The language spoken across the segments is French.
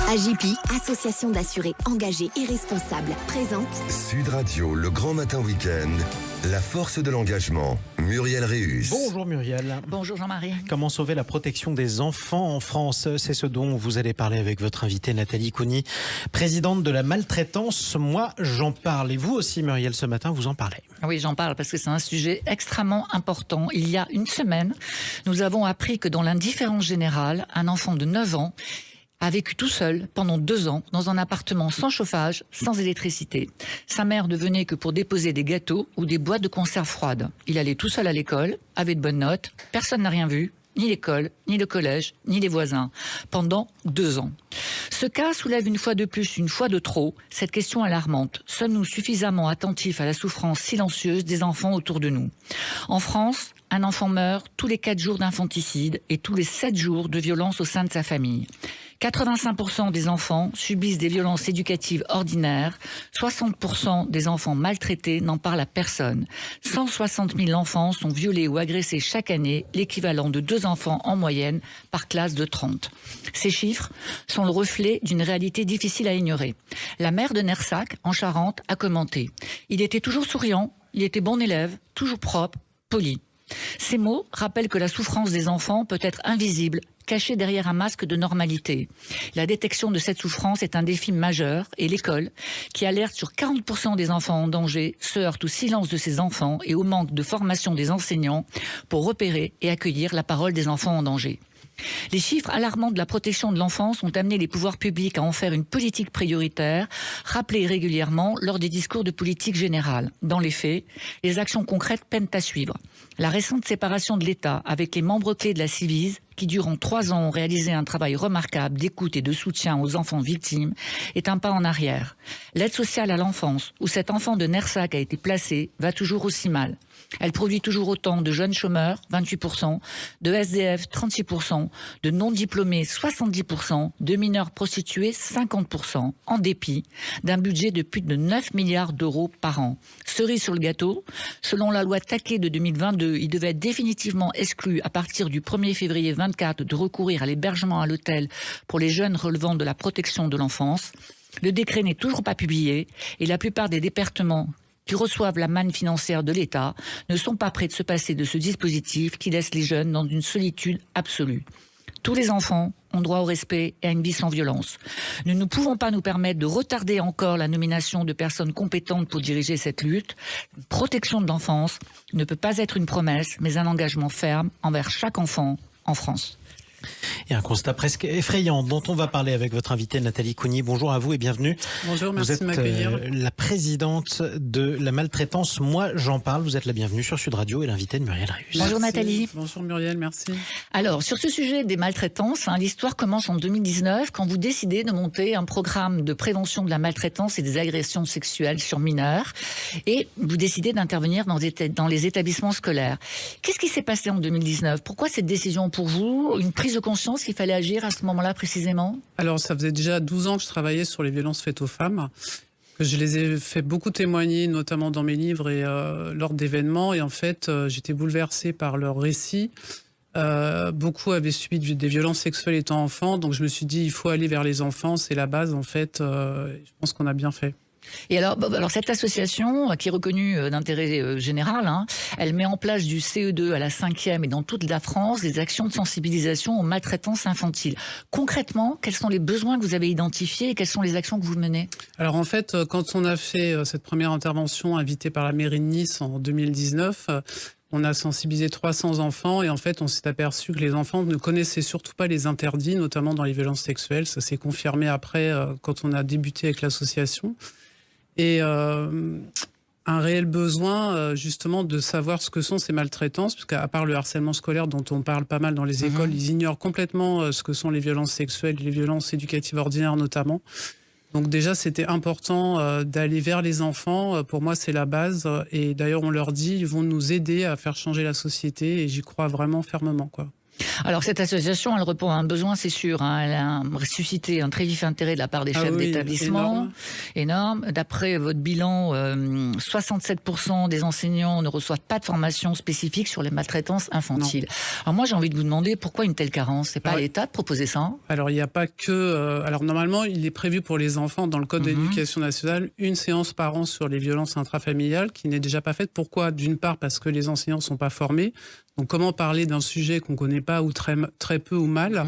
AJPI, association d'assurés engagés et responsables, présente Sud Radio, le grand matin week-end, la force de l'engagement. Muriel Réus. Bonjour Muriel. Bonjour Jean-Marie. Comment sauver la protection des enfants en France? C'est ce dont vous allez parler avec votre invitée Nathalie Cougny, présidente de la maltraitance. Moi, j'en parle. Et vous aussi Muriel, ce matin, vous en parlez. Oui, j'en parle parce que c'est un sujet extrêmement important. Il y a une semaine, nous avons appris que dans l'indifférence générale, un enfant de 9 ans a vécu tout seul pendant 2 ans dans un appartement sans chauffage, sans électricité. Sa mère ne venait que pour déposer des gâteaux ou des boîtes de conserve froides. Il allait tout seul à l'école, avait de bonnes notes, personne n'a rien vu, ni l'école, ni le collège, ni les voisins, pendant 2 ans. Ce cas soulève une fois de plus, une fois de trop, cette question alarmante. Sommes-nous suffisamment attentifs à la souffrance silencieuse des enfants autour de nous? En France, un enfant meurt tous les 4 jours d'infanticide et tous les 7 jours de violence au sein de sa famille. 85% des enfants subissent des violences éducatives ordinaires, 60% des enfants maltraités n'en parlent à personne. 160 000 enfants sont violés ou agressés chaque année, l'équivalent de 2 enfants en moyenne par classe de 30. Ces chiffres sont le reflet d'une réalité difficile à ignorer. La maire de Nersac, en Charente, a commenté « Il était toujours souriant, il était bon élève, toujours propre, poli ». Ces mots rappellent que la souffrance des enfants peut être invisible, cachée derrière un masque de normalité. La détection de cette souffrance est un défi majeur et l'école, qui alerte sur 40% des enfants en danger, se heurte au silence de ces enfants et au manque de formation des enseignants pour repérer et accueillir la parole des enfants en danger. Les chiffres alarmants de la protection de l'enfance ont amené les pouvoirs publics à en faire une politique prioritaire, rappelée régulièrement lors des discours de politique générale. Dans les faits, les actions concrètes peinent à suivre. La récente séparation de l'État avec les membres clés de la Ciivise, qui durant 3 ans ont réalisé un travail remarquable d'écoute et de soutien aux enfants victimes, est un pas en arrière. L'aide sociale à l'enfance, où cet enfant de Nersac a été placé, va toujours aussi mal. Elle produit toujours autant de jeunes chômeurs, 28%, de SDF, 36%, de non-diplômés, 70%, de mineurs prostitués, 50%, en dépit d'un budget de plus de 9 milliards d'euros par an. Cerise sur le gâteau, selon la loi Taquet de 2022, il devait être définitivement exclu à partir du 1er février 2024 de recourir à l'hébergement à l'hôtel pour les jeunes relevant de la protection de l'enfance. Le décret n'est toujours pas publié et la plupart des départements qui reçoivent la manne financière de l'État ne sont pas prêts de se passer de ce dispositif qui laisse les jeunes dans une solitude absolue. Tous les enfants ont droit au respect et à une vie sans violence. Nous ne pouvons pas nous permettre de retarder encore la nomination de personnes compétentes pour diriger cette lutte. La protection de l'enfance ne peut pas être une promesse, mais un engagement ferme envers chaque enfant en France. Et un constat presque effrayant dont on va parler avec votre invitée Nathalie Cougny. Bonjour à vous et bienvenue. Bonjour, vous merci êtes de m'accueillir. La présidente de la maltraitance. Moi, j'en parle. Vous êtes la bienvenue sur Sud Radio et l'invitée de Muriel Réus. Bonjour Nathalie. Bonjour Muriel, merci. Alors, sur ce sujet des maltraitances, l'histoire commence en 2019 quand vous décidez de monter un programme de prévention de la maltraitance et des agressions sexuelles sur mineurs et vous décidez d'intervenir dans les établissements scolaires. Qu'est-ce qui s'est passé en 2019? Pourquoi cette décision pour vous? Une prise de conscience qu'il fallait agir à ce moment-là précisément? Alors, ça faisait déjà 12 ans que je travaillais sur les violences faites aux femmes, que je les ai fait beaucoup témoigner, notamment dans mes livres et lors d'événements. Et en fait, j'étais bouleversée par leurs récits. Beaucoup avaient subi des violences sexuelles étant enfants, donc je me suis dit, il faut aller vers les enfants, c'est la base en fait. Je pense qu'on a bien fait. Et alors cette association, qui est reconnue d'intérêt général, elle met en place du CE2 à la 5e et dans toute la France des actions de sensibilisation aux maltraitances infantiles. Concrètement, quels sont les besoins que vous avez identifiés et quelles sont les actions que vous menez? Alors en fait, quand on a fait cette première intervention invitée par la mairie de Nice en 2019, on a sensibilisé 300 enfants et en fait, on s'est aperçu que les enfants ne connaissaient surtout pas les interdits, notamment dans les violences sexuelles. Ça s'est confirmé après quand on a débuté avec l'association. Et un réel besoin justement de savoir ce que sont ces maltraitances, parce qu'à part le harcèlement scolaire dont on parle pas mal dans les écoles, ils ignorent complètement ce que sont les violences sexuelles, les violences éducatives ordinaires notamment. Donc déjà, c'était important d'aller vers les enfants. Pour moi, c'est la base. Et d'ailleurs, on leur dit, ils vont nous aider à faire changer la société. Et j'y crois vraiment fermement, quoi. Alors cette association, elle répond à un besoin, c'est sûr. Elle a suscité un très vif intérêt de la part des chefs d'établissement. Énorme. D'après votre bilan, 67% des enseignants ne reçoivent pas de formation spécifique sur les maltraitances infantiles. Alors moi, j'ai envie de vous demander pourquoi une telle carence. C'est pas à l'État de proposer ça? Alors il n'y a pas que. Alors normalement, il est prévu pour les enfants dans le Code de l'éducation nationale une séance par an sur les violences intrafamiliales qui n'est déjà pas faite. Pourquoi? D'une part parce que les enseignants ne sont pas formés. Donc comment parler d'un sujet qu'on ne connaît pas ou très peu ou mal?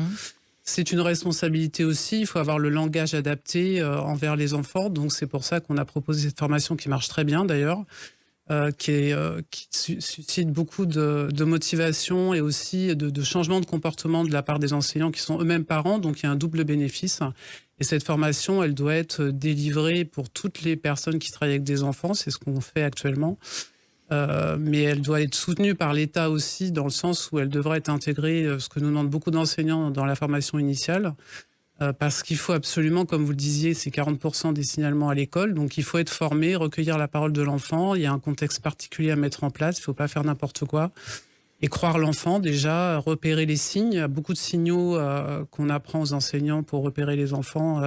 C'est une responsabilité aussi. Il faut avoir le langage adapté envers les enfants. Donc c'est pour ça qu'on a proposé cette formation qui marche très bien d'ailleurs. Qui suscite beaucoup de motivation et aussi de changement de comportement de la part des enseignants qui sont eux-mêmes parents. Donc il y a un double bénéfice. Et cette formation, elle doit être délivrée pour toutes les personnes qui travaillent avec des enfants. C'est ce qu'on fait actuellement. Mais elle doit être soutenue par l'État aussi, dans le sens où elle devrait être intégrée, ce que nous demandent beaucoup d'enseignants dans la formation initiale. Parce qu'il faut absolument, comme vous le disiez, c'est 40% des signalements à l'école. Donc il faut être formé, recueillir la parole de l'enfant. Il y a un contexte particulier à mettre en place. Il ne faut pas faire n'importe quoi. Et croire l'enfant, déjà, repérer les signes. Il y a beaucoup de signaux qu'on apprend aux enseignants pour repérer les enfants.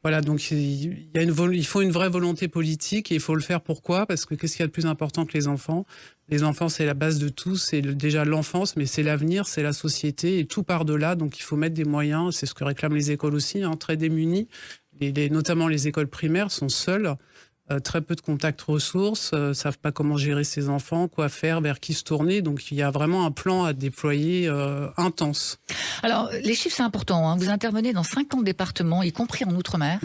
Voilà, donc il faut une vraie volonté politique et il faut le faire. Pourquoi? Parce que qu'est-ce qu'il y a de plus important que les enfants? Les enfants, c'est la base de tout, c'est déjà l'enfance, mais c'est l'avenir, c'est la société, et tout part de là. Donc il faut mettre des moyens, c'est ce que réclament les écoles aussi, très démunies. Notamment les écoles primaires sont seules, très peu de contacts ressources, savent pas comment gérer ses enfants, quoi faire, vers qui se tourner. Donc il y a vraiment un plan à déployer intense. Alors les chiffres, c'est important. Vous intervenez dans 50 départements, y compris en Outre-mer.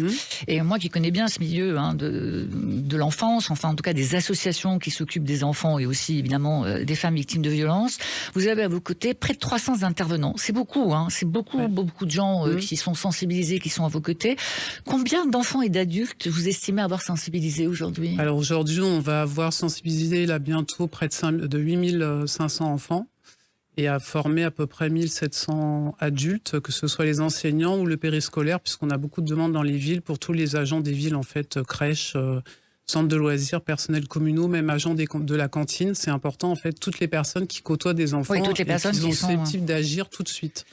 Et moi qui connais bien ce milieu de l'enfance, enfin en tout cas des associations qui s'occupent des enfants et aussi évidemment des femmes victimes de violences, vous avez à vos côtés près de 300 intervenants. C'est beaucoup, c'est beaucoup de gens qui sont sensibilisés, qui sont à vos côtés. Combien d'enfants et d'adultes vous estimez avoir sensibilisé aujourd'hui? Alors aujourd'hui, on va avoir sensibilisé là bientôt près de 8500 enfants et à former à peu près 1700 adultes, que ce soit les enseignants ou le périscolaire, puisqu'on a beaucoup de demandes dans les villes pour tous les agents des villes, en fait, crèches, centres de loisirs, personnels communaux, même agents de la cantine. C'est important, en fait, toutes les personnes qui côtoient des enfants toutes les personnes qui sont sont susceptibles d'agir tout de suite.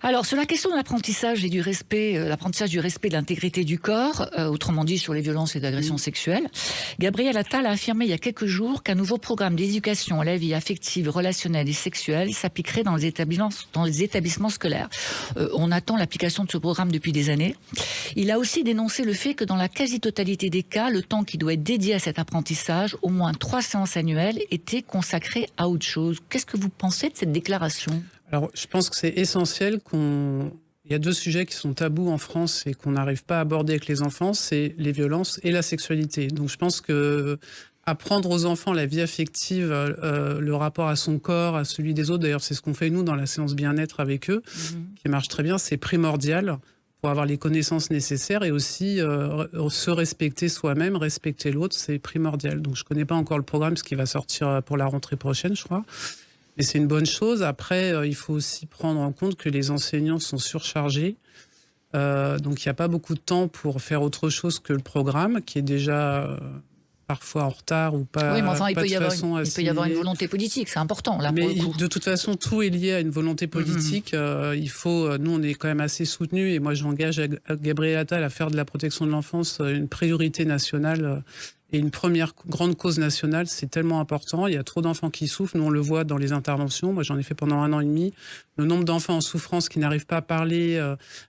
Alors, sur la question de l'apprentissage et du respect, l'apprentissage du respect de l'intégrité du corps, autrement dit sur les violences et l'agression sexuelle, Gabriel Attal a affirmé il y a quelques jours qu'un nouveau programme d'éducation à la vie affective, relationnelle et sexuelle s'appliquerait dans les établissements scolaires. On attend l'application de ce programme depuis des années. Il a aussi dénoncé le fait que dans la quasi-totalité des cas, le temps qui doit être dédié à cet apprentissage, au moins 3 séances annuelles, était consacré à autre chose. Qu'est-ce que vous pensez de cette déclaration ? Alors, je pense que c'est essentiel Il y a 2 sujets qui sont tabous en France et qu'on n'arrive pas à aborder avec les enfants, c'est les violences et la sexualité. Donc, je pense que apprendre aux enfants la vie affective, le rapport à son corps, à celui des autres, d'ailleurs, c'est ce qu'on fait nous dans la séance bien-être avec eux, qui marche très bien, c'est primordial pour avoir les connaissances nécessaires et aussi se respecter soi-même, respecter l'autre, c'est primordial. Donc, je connais pas encore le programme, ce qui va sortir pour la rentrée prochaine, je crois. Et c'est une bonne chose. Après, il faut aussi prendre en compte que les enseignants sont surchargés. Donc, il n'y a pas beaucoup de temps pour faire autre chose que le programme, qui est déjà parfois en retard ou pas. Oui, mais enfin, il peut y avoir une volonté volonté politique, c'est important. Là, mais de toute façon, tout est lié à une volonté politique. Nous, on est quand même assez soutenus. Et moi, j'engage Gabriel Attal à faire de la protection de l'enfance une priorité nationale. Et une première grande cause nationale, c'est tellement important. Il y a trop d'enfants qui souffrent. Nous, on le voit dans les interventions. Moi, j'en ai fait pendant 1 an et demi. Le nombre d'enfants en souffrance qui n'arrivent pas à parler,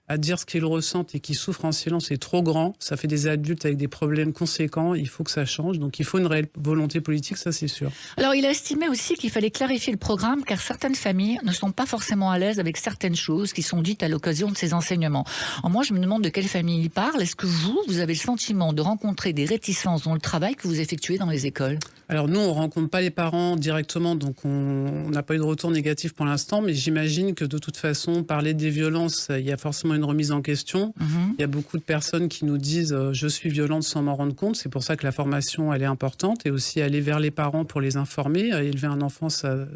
à dire ce qu'ils ressentent et qui souffrent en silence est trop grand. Ça fait des adultes avec des problèmes conséquents. Il faut que ça change. Donc, il faut une réelle volonté politique, ça, c'est sûr. Alors, il a estimé aussi qu'il fallait clarifier le programme car certaines familles ne sont pas forcément à l'aise avec certaines choses qui sont dites à l'occasion de ces enseignements. Alors, moi, je me demande de quelle famille il parle. Est-ce que vous avez le sentiment de rencontrer des réticences dans le travail que vous effectuez dans les écoles? Alors nous, on rencontre pas les parents directement, donc on n'a pas eu de retour négatif pour l'instant, mais j'imagine que de toute façon, parler des violences, il y a forcément une remise en question. Il y a beaucoup de personnes qui nous disent « je suis violente » sans m'en rendre compte. C'est pour ça que la formation, elle est importante, et aussi aller vers les parents pour les informer. Élever un enfant, ça...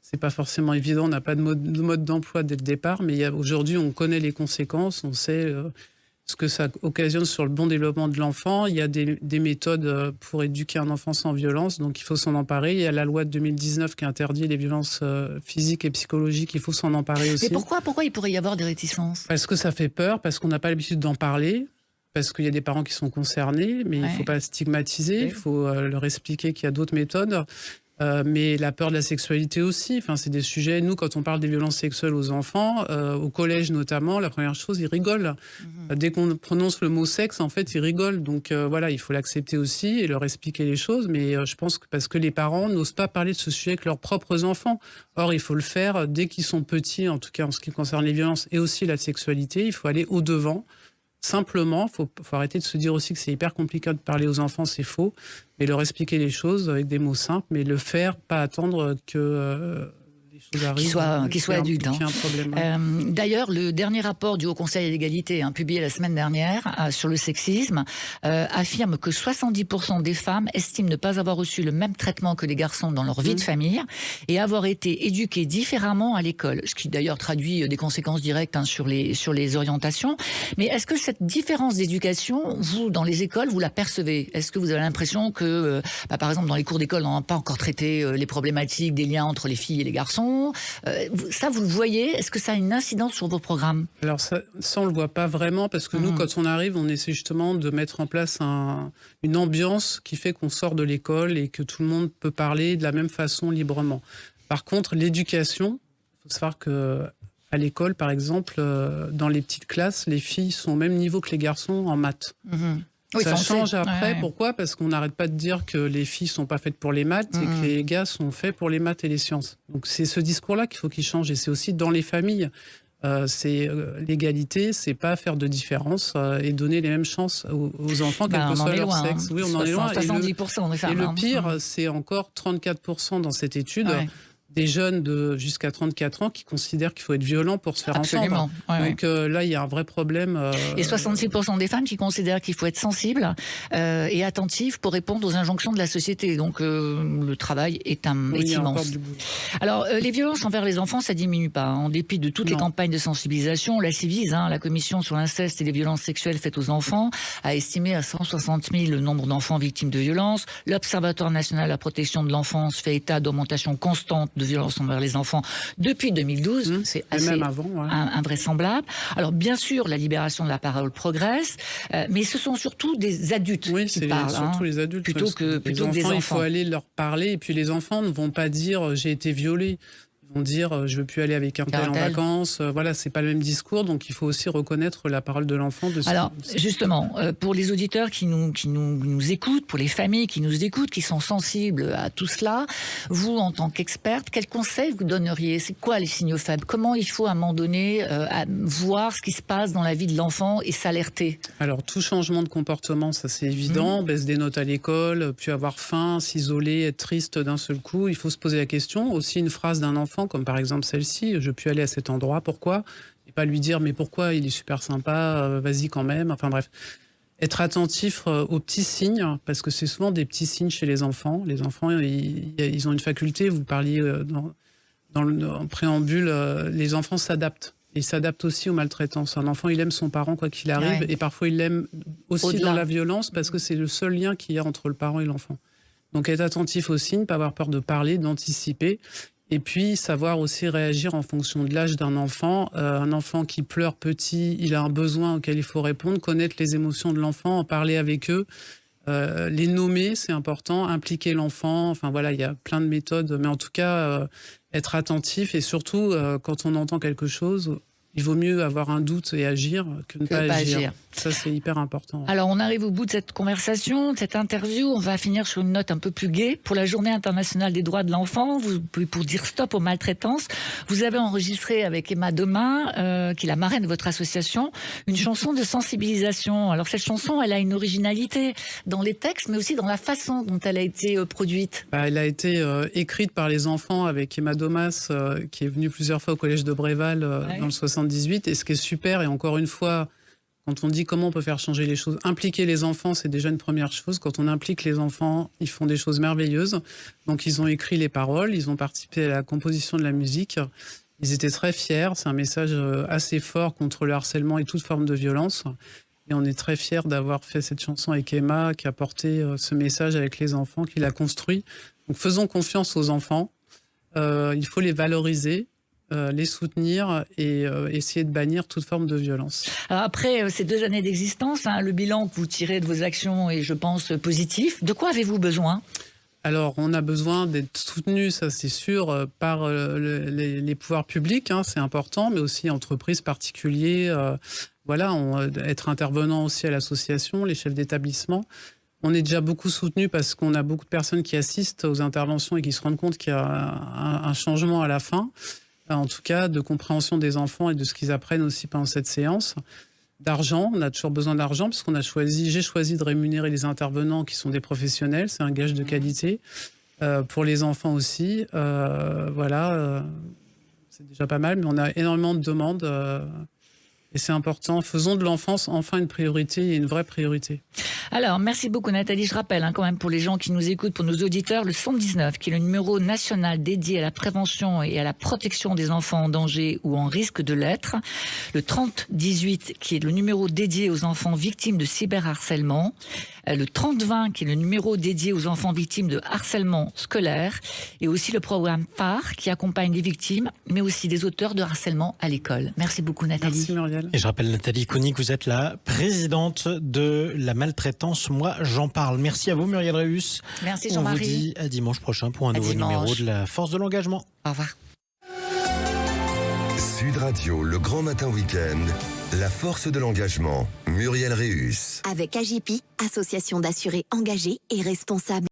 c'est pas forcément évident, on n'a pas de mode d'emploi dès le départ, mais aujourd'hui, on connaît les conséquences, on sait ce que ça occasionne sur le bon développement de l'enfant. Il y a des méthodes pour éduquer un enfant sans violence, donc il faut s'en emparer. Il y a la loi de 2019 qui interdit les violences physiques et psychologiques, il faut s'en emparer aussi. Mais pourquoi il pourrait y avoir des réticences? Parce que ça fait peur, parce qu'on n'a pas l'habitude d'en parler, parce qu'il y a des parents qui sont concernés, mais il ne faut pas stigmatiser, il faut leur expliquer qu'il y a d'autres méthodes. Mais la peur de la sexualité aussi, enfin, c'est des sujets, nous quand on parle des violences sexuelles aux enfants, au collège notamment, la première chose, ils rigolent. Dès qu'on prononce le mot sexe, en fait, ils rigolent. Donc voilà, il faut l'accepter aussi et leur expliquer les choses, mais je pense que parce que les parents n'osent pas parler de ce sujet avec leurs propres enfants. Or, il faut le faire dès qu'ils sont petits, en tout cas en ce qui concerne les violences et aussi la sexualité, il faut aller au-devant. Simplement, faut arrêter de se dire aussi que c'est hyper compliqué de parler aux enfants, c'est faux, mais leur expliquer les choses avec des mots simples, mais le faire, pas attendre que les choses arrivent. Qu'il soit adulte. D'ailleurs, le dernier rapport du Haut Conseil à l'égalité, publié la semaine dernière sur le sexisme, affirme que 70% des femmes estiment ne pas avoir reçu le même traitement que les garçons dans leur vie de famille et avoir été éduquées différemment à l'école, ce qui d'ailleurs traduit des conséquences directes sur les orientations. Mais est-ce que cette différence d'éducation, vous, dans les écoles, vous la percevez? Est-ce que vous avez l'impression que, par exemple, dans les cours d'école, on n'a pas encore traité les problématiques des liens entre les filles et les garçons? Ça, vous le voyez? Est-ce que ça a une incidence sur vos programmes? Alors ça, on le voit pas vraiment, parce que nous, quand on arrive, on essaie justement de mettre en place une ambiance qui fait qu'on sort de l'école et que tout le monde peut parler de la même façon librement. Par contre, l'éducation, il faut savoir que à l'école, par exemple, dans les petites classes, les filles sont au même niveau que les garçons en maths. Oui, ça change après. Ouais. Pourquoi? Parce qu'on n'arrête pas de dire que les filles sont pas faites pour les maths et que les gars sont faits pour les maths et les sciences. Donc c'est ce discours-là qu'il faut qu'il change, et c'est aussi dans les familles. L'égalité, c'est pas faire de différence et donner les mêmes chances aux enfants, quel que soit leur sexe. Oui, on en est loin. 70% des femmes. Et le pire, c'est encore 34% dans cette étude. Des jeunes jusqu'à 34 ans qui considèrent qu'il faut être violent pour se faire entendre. Donc là, il y a un vrai problème. Et 66% des femmes qui considèrent qu'il faut être sensible et attentif pour répondre aux injonctions de la société. Donc le travail est immense. Alors les violences envers les enfants, ça diminue pas. En dépit de toutes les campagnes de sensibilisation, la Civis, la Commission sur l'inceste et les violences sexuelles faites aux enfants, a estimé à 160 000 le nombre d'enfants victimes de violences. L'Observatoire national de la protection de l'enfance fait état d'augmentation constante de violences envers les enfants depuis 2012. C'est assez même avant, invraisemblable. Alors bien sûr, la libération de la parole progresse, mais ce sont surtout des adultes qui parlent. Surtout les adultes. Plutôt que des enfants. Il faut aller leur parler, et puis les enfants ne vont pas dire « j'ai été violé ». Ils vont dire je veux plus aller avec un tel en vacances. Voilà, c'est pas le même discours, donc il faut aussi reconnaître la parole de l'enfant. Alors justement, pour les auditeurs qui nous écoutent, pour les familles qui nous écoutent, qui sont sensibles à tout cela, vous en tant qu'experte, quels conseils vous donneriez? C'est quoi les signaux faibles? Comment il faut à un moment donné voir ce qui se passe dans la vie de l'enfant et s'alerter? Alors tout changement de comportement, ça c'est évident, baisse des notes à l'école, puis avoir faim, s'isoler, être triste d'un seul coup, il faut se poser la question. Aussi une phrase d'un enfant comme par exemple celle-ci, je peux aller à cet endroit, pourquoi? Et pas lui dire mais pourquoi, il est super sympa, vas-y quand même, enfin bref. Être attentif aux petits signes, parce que c'est souvent des petits signes chez les enfants. Les enfants, ils ont une faculté, vous parliez en préambule, les enfants s'adaptent. Ils s'adaptent aussi aux maltraitances. Un enfant, il aime son parent quoi qu'il arrive, et parfois il l'aime aussi dans la violence, parce que c'est le seul lien qu'il y a entre le parent et l'enfant. Donc être attentif aux signes, pas avoir peur de parler, d'anticiper. Et puis, savoir aussi réagir en fonction de l'âge d'un enfant. Un enfant qui pleure petit, il a un besoin auquel il faut répondre, connaître les émotions de l'enfant, en parler avec eux, les nommer, c'est important, impliquer l'enfant. Enfin voilà, il y a plein de méthodes, mais en tout cas, être attentif, et surtout, quand on entend quelque chose, il vaut mieux avoir un doute et agir que ne pas agir. Ça, c'est hyper important. Alors, on arrive au bout de cette conversation, de cette interview. On va finir sur une note un peu plus gaie. Pour la Journée internationale des droits de l'enfant, pour dire stop aux maltraitances, vous avez enregistré avec Emma Demain, qui est la marraine de votre association, une chanson de sensibilisation. Alors, cette chanson, elle a une originalité dans les textes, mais aussi dans la façon dont elle a été produite. Elle a été écrite par les enfants avec Emma Domas, qui est venue plusieurs fois au collège de Bréval dans le 78. Et ce qui est super, et encore une fois, quand on dit comment on peut faire changer les choses, impliquer les enfants, c'est déjà une première chose. Quand on implique les enfants, ils font des choses merveilleuses. Donc ils ont écrit les paroles, ils ont participé à la composition de la musique. Ils étaient très fiers. C'est un message assez fort contre le harcèlement et toute forme de violence. Et on est très fiers d'avoir fait cette chanson avec Emma, qui a porté ce message avec les enfants, qui l'a construit. Donc faisons confiance aux enfants. Il faut les valoriser, les soutenir et essayer de bannir toute forme de violence. Alors après ces 2 années d'existence, le bilan que vous tirez de vos actions est, je pense, positif. De quoi avez-vous besoin ? Alors, on a besoin d'être soutenu, ça c'est sûr, par les pouvoirs publics, c'est important, mais aussi entreprises, particuliers, être intervenant aussi à l'association, les chefs d'établissement. On est déjà beaucoup soutenu parce qu'on a beaucoup de personnes qui assistent aux interventions et qui se rendent compte qu'il y a un changement à la fin, en tout cas de compréhension des enfants et de ce qu'ils apprennent aussi pendant cette séance. D'argent, on a toujours besoin d'argent parce qu'on a j'ai choisi de rémunérer les intervenants qui sont des professionnels, c'est un gage de qualité. Pour les enfants aussi, c'est déjà pas mal, mais on a énormément de demandes et c'est important. Faisons de l'enfance enfin une priorité et une vraie priorité. Alors, merci beaucoup Nathalie. Je rappelle quand même pour les gens qui nous écoutent, pour nos auditeurs, le 119, qui est le numéro national dédié à la prévention et à la protection des enfants en danger ou en risque de l'être. Le 3018, qui est le numéro dédié aux enfants victimes de cyberharcèlement. Le 3020, qui est le numéro dédié aux enfants victimes de harcèlement scolaire. Et aussi le programme phare, qui accompagne les victimes, mais aussi des auteurs de harcèlement à l'école. Merci beaucoup Nathalie. Merci Muriel. Et je rappelle Nathalie Kouni que vous êtes la présidente de la maltraitance. Moi, j'en parle. Merci à vous Muriel Réus. Merci On Jean-Marie. vous dit à dimanche prochain pour un nouveau numéro de la Force de l'engagement. Au revoir. Sud Radio, le grand matin week-end, la force de l'engagement, Muriel Réus. Avec AGPI, association d'assurés engagés et responsables.